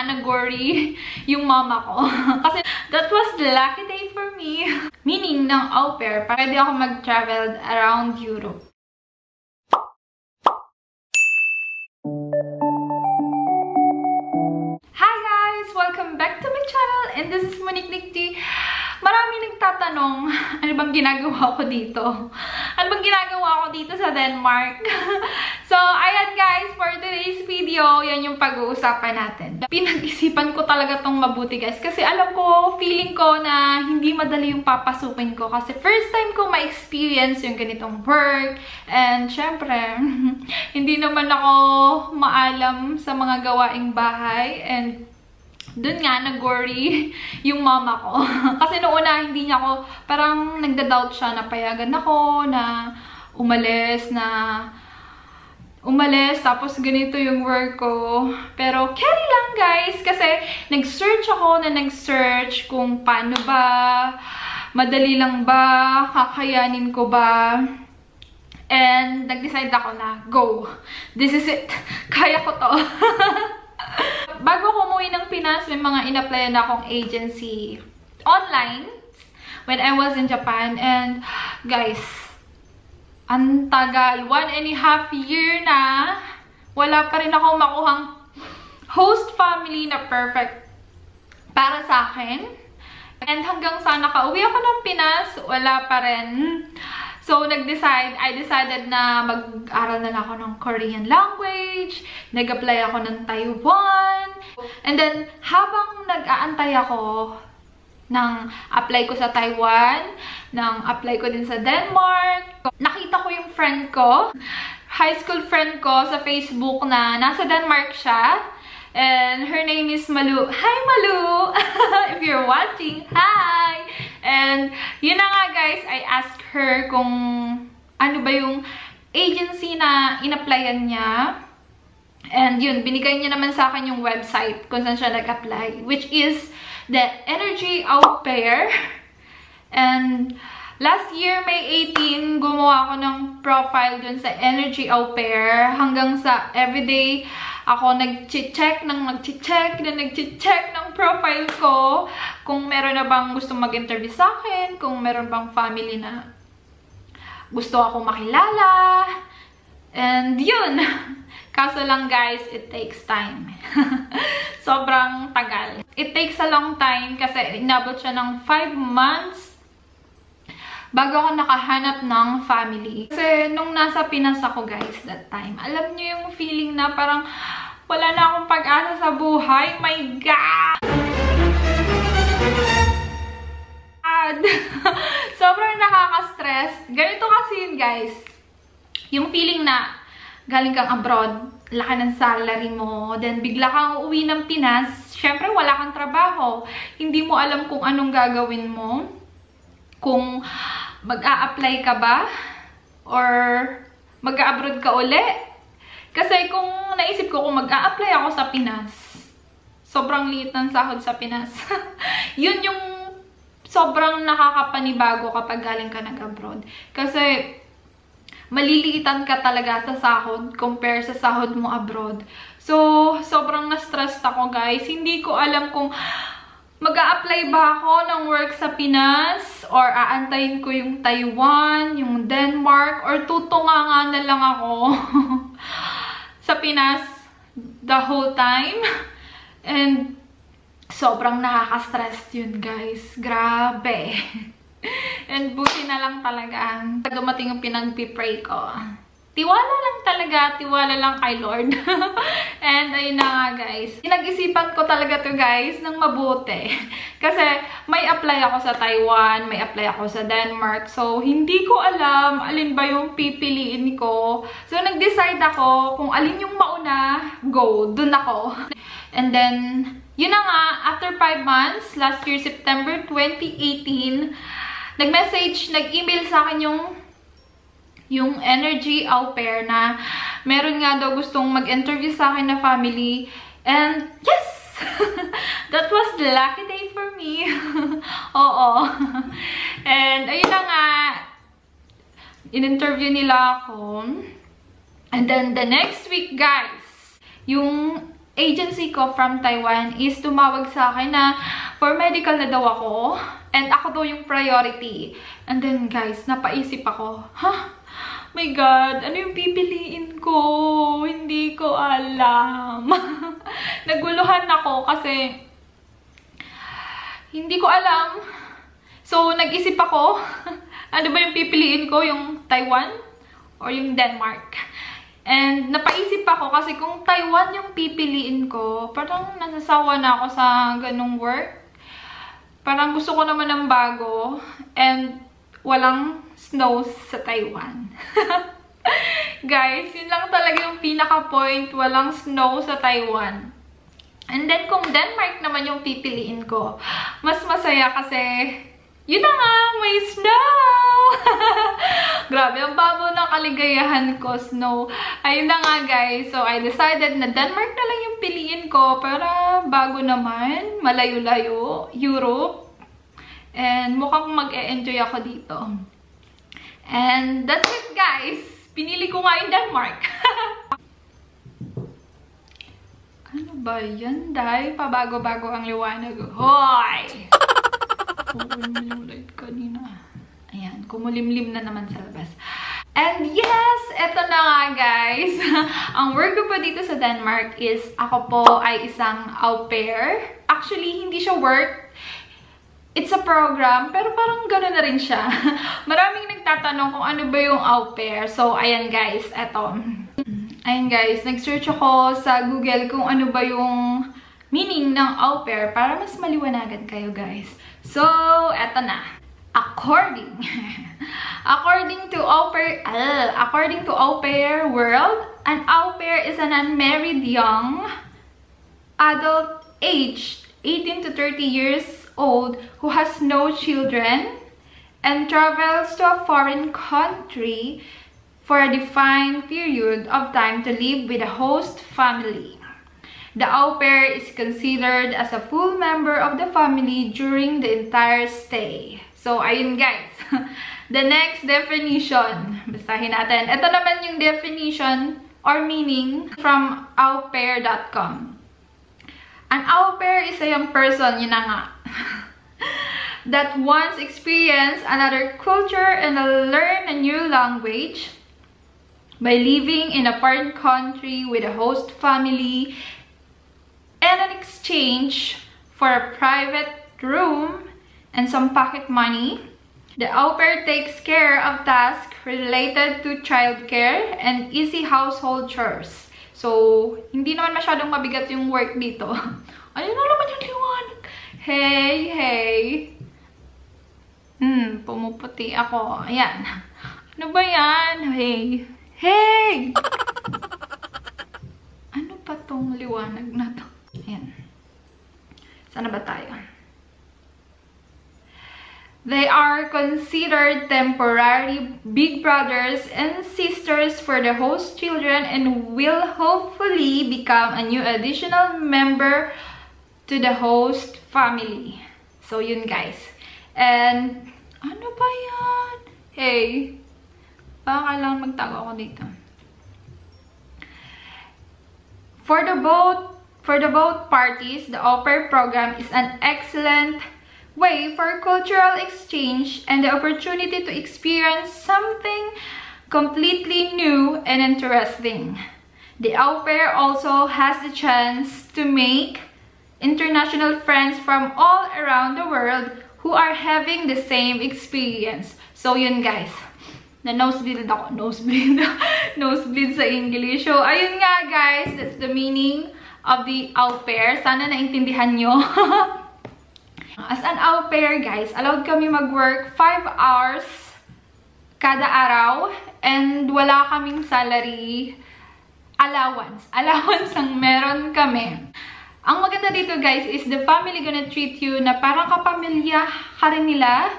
nga, nag-worry yung mama ko. Kasi that was the lucky day for me. Meaning, ng au pair, pwede ako mag-travel around Europe. Hi guys! Welcome back to my channel, and this is Monique Nikti. Maraming nagtatanong, ano bang ginagawa ko dito? Ano bang ginagawa ko dito sa Denmark? So, ayan guys, for today's video, yan yung pag-uusapan natin. Pinag-isipan ko talaga tong mabuti guys, kasi alam ko, feeling ko na hindi madali yung papasukin ko. Kasi first time ko ma-experience yung ganitong work. And syempre, hindi naman ako maalam sa mga gawaing bahay. And doon nga, nag-worry yung mama ko. Kasi noong una, hindi niya ako, parang nagda-doubt siya na payagan ako, na umalis, tapos ganito yung work ko. Pero carry lang guys, kasi nag-search ako kung paano ba, madali lang ba, kakayanin ko ba. And nag-decide ako na, go! This is it! Kaya ko to! Bago ko umuwi ng Pinas, may mga in-applyan na akong agency online when I was in Japan. And guys, ang tagal, 1.5 year na, wala pa rin akong makuhang host family na perfect para sa akin. And hanggang sa nakauwi ako ng Pinas, wala pa rin. So, I decided na mag-aral na ako ng Korean language, nag-apply ako ng Taiwan, and then, habang nag-aantay ako ng apply ko sa Taiwan, ng apply ko din sa Denmark, nakita ko yung friend ko, high school friend ko sa Facebook na nasa Denmark siya, and her name is Malu. Hi, Malu! If you're watching, hi! And yun na nga guys, I asked her kung ano ba yung agency na in-applyan niya. And yun, binigay niya naman sa akin yung website kung saan siya nag-apply, which is the Energy Au Pair. And last year, May 18, gumawa ako ng profile dun sa Energy Au Pair. Hanggang sa everyday, ako nag-check ng profile ko. Kung meron na bang gusto mag-interview sa akin. Kung meron bang family na gusto ako makilala. And yun. Kaso lang guys, it takes time. Sobrang tagal. It takes a long time kasi inabot siya ng 5 months bago ako nakahanap ng family. Kasi nung nasa Pinas ako guys, that time, alam niyo yung feeling na parang wala na akong pag-asa sa buhay. My God! Sobrang nakaka-stress. Ganito kasi yun guys. Yung feeling na galing kang abroad, laki ng salary mo, then bigla kang uuwi ng Pinas, syempre wala kang trabaho. Hindi mo alam kung anong gagawin mo. Kung mag-a-apply ka ba? Or mag-a-abroad ka uli? Kasi kung naisip ko kung mag-a-apply ako sa Pinas, sobrang liit ng sahod sa Pinas. Yun yung sobrang nakakapanibago kapag galing ka nag-abroad. Kasi maliliitan ka talaga sa sahod compare sa sahod mo abroad. So, sobrang na-stressed ako guys. Hindi ko alam kung mag-a-apply ba ako ng work sa Pinas or aantayin ko yung Taiwan, yung Denmark, or tutunganga na lang ako sa Pinas the whole time. And sobrang nakaka-stress yun guys. Grabe. And buti na lang talaga dumating yung pinag-pray ko. Tiwala lang kay Lord. And ayun na nga guys. Pinag-isipan ko talaga to guys ng mabuti. Kasi may apply ako sa Taiwan, may apply ako sa Denmark. So hindi ko alam alin ba yung pipiliin ko. So nag-decide ako kung alin yung mauna, go, dun ako. And then, yun na nga, after 5 months, last year September 2018, nag-email sa akin yung Energy Au Pair na meron nga daw gustong mag-interview sa akin na family. And yes! That was the lucky day for me. Oo. And ayun na nga, in-interview nila ako. And then the next week guys, yung agency ko from Taiwan is tumawag sa akin na for medical na daw ako. And ako daw yung priority. And then guys, napaisip ako, my God, ano yung pipiliin ko? Hindi ko alam. Naguluhan ako kasi hindi ko alam. So, nag-isip ako, ano ba yung pipiliin ko? Yung Taiwan or yung Denmark? And napaisip ako kasi kung Taiwan yung pipiliin ko, parang nasasawa na ako sa ganung work. Parang gusto ko naman ng bago and walang snow sa Taiwan. Guys, yun lang talaga yung pinaka-point, walang snow sa Taiwan. And then kung Denmark naman yung pipiliin ko, mas masaya kasi yun na nga, may snow! Grabe, ang babaw ng kaligayahan ko, snow. Ayun na nga guys, so I decided na Denmark na lang yung piliin ko para bago naman, malayo-layo, Europe. And mukhang mag-e-enjoy ako dito. And that's it guys, pinili ko nga yung Denmark. Ano ba yan, Day? Pabago-bago ang liwanag. Hoy! Kanina. Ayan, kumulimlim na naman sa labas. And yes, eto na nga guys. Ang work ko po dito sa Denmark is ako po ay isang au pair. Actually, hindi siya work. It's a program, pero parang gano'n na rin siya. Maraming nagtatanong kung ano ba yung au pair. So, ayan guys, eto. Ayan guys, nag-search ako sa Google kung ano ba yung meaning ng au pair para mas maliwanagan kayo guys. So, eto na. According to au pair world, an au pair is an unmarried young adult aged 18 to 30 years old who has no children and travels to a foreign country for a defined period of time to live with a host family. The au pair is considered as a full member of the family during the entire stay. So, ayun guys. The next definition. Basahin natin. Ito naman yung definition or meaning from aupair.com. An au pair is a young person, yun na nga, that wants experience another culture and learn a new language by living in a foreign country with a host family and an exchange for a private room and some pocket money. The au pair takes care of tasks related to childcare and easy household chores. So, hindi naman masyadong mabigat yung work dito. Ayun na naman yung liwanag. Hey! Pumuputi ako. Ayan. Ano ba yan? Hey! Ano pa tong liwanag na to? Ayan. Sana ba tayo? They are considered temporary big brothers and sisters for the host children and will hopefully become a new additional member to the host family. So, yun guys. And, ano ba yan? Hey, baka lang magtago ako dito. For the both parties, the au pair program is an excellent way for cultural exchange and the opportunity to experience something completely new and interesting. The au pair also has the chance to make international friends from all around the world who are having the same experience. So yun guys, na-nosebleed ako. Nosebleed sa English. So ayun nga guys, that's the meaning of the au pair. Sana naintindihan nyo. As an au pair, guys, allowed kami mag-work 5 hours kada araw and wala kaming salary allowance. Allowance ang meron kami. Ang maganda dito, guys, is the family gonna treat you na parang kapamilya ka rin nila.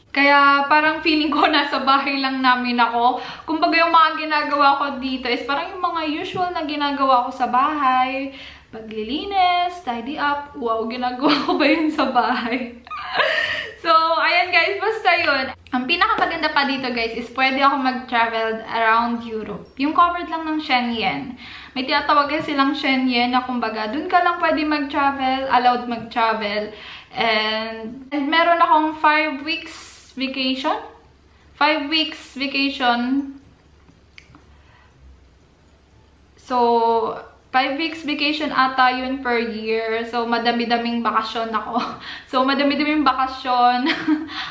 Kaya parang feeling ko nasa bahay lang namin ako. Kumbaga yung mga ginagawa ko dito is parang yung mga usual na ginagawa ko sa bahay. Paglilinis, tidy up. Wow, ginagawa ko ba yun sa bahay? So, ayan guys, basta yun. Ang pinakamaganda pa dito guys is pwede ako mag-travel around Europe. Yung covered lang ng Schengen. May tinatawag kasi silang Schengen na kumbaga, dun ka lang pwede mag-travel, allowed mag-travel. And meron akong 5 weeks vacation. 5 weeks vacation. So, 5 weeks vacation ata yun per year. So, madami-daming bakasyon ako. So, madami-daming bakasyon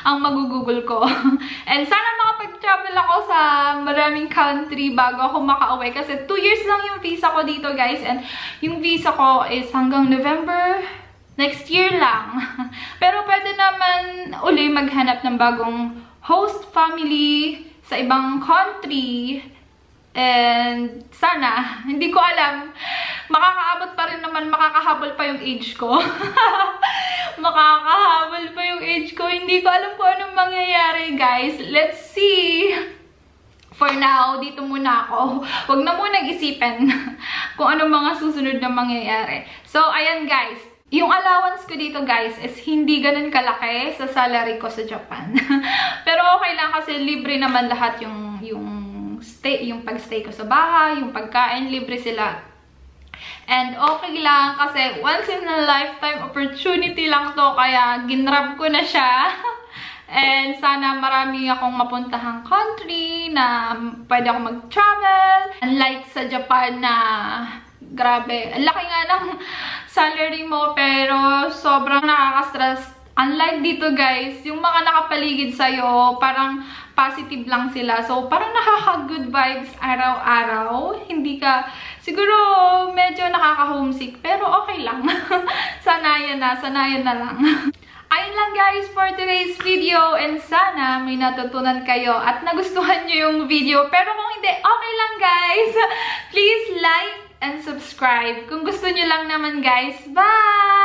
ang magugugol ko. And sana makapag-travel ako sa maraming country bago ako makauwi. Kasi 2 years lang yung visa ko dito, guys. And yung visa ko is hanggang November next year lang. Pero pwede naman uli maghanap ng bagong host family sa ibang country. And sana, hindi ko alam, makakaabot pa rin naman, makakahabol pa yung age ko. Makakahabol pa yung age ko. Hindi ko alam kung anong mangyayari, guys. Let's see. For now, dito muna ako. Huwag na munang isipin kung anong mga susunod na mangyayari. So, ayan guys. Yung allowance ko dito guys is hindi ganun kalaki sa salary ko sa Japan. Pero okay lang kasi libre naman lahat yung pag-stay ko sa bahay, yung pagkain, libre sila. And okay lang kasi once in a lifetime opportunity lang to, kaya ginrab ko na siya. And sana marami akong mapuntahang country na pwede ako mag-travel. Unlike sa Japan na grabe, ang laki nga ng salary mo pero sobrang nakaka-stress. Unlike dito guys, yung mga nakapaligid sa'yo, parang positive lang sila. So, parang nakaka-good vibes araw-araw. Hindi ka, siguro medyo nakaka-homesick, pero okay lang. Sanayan na lang. Ayun lang guys for today's video and sana may natutunan kayo at nagustuhan nyo yung video. Pero kung hindi, okay lang guys. Please like and subscribe kung gusto nyo lang naman guys. Bye!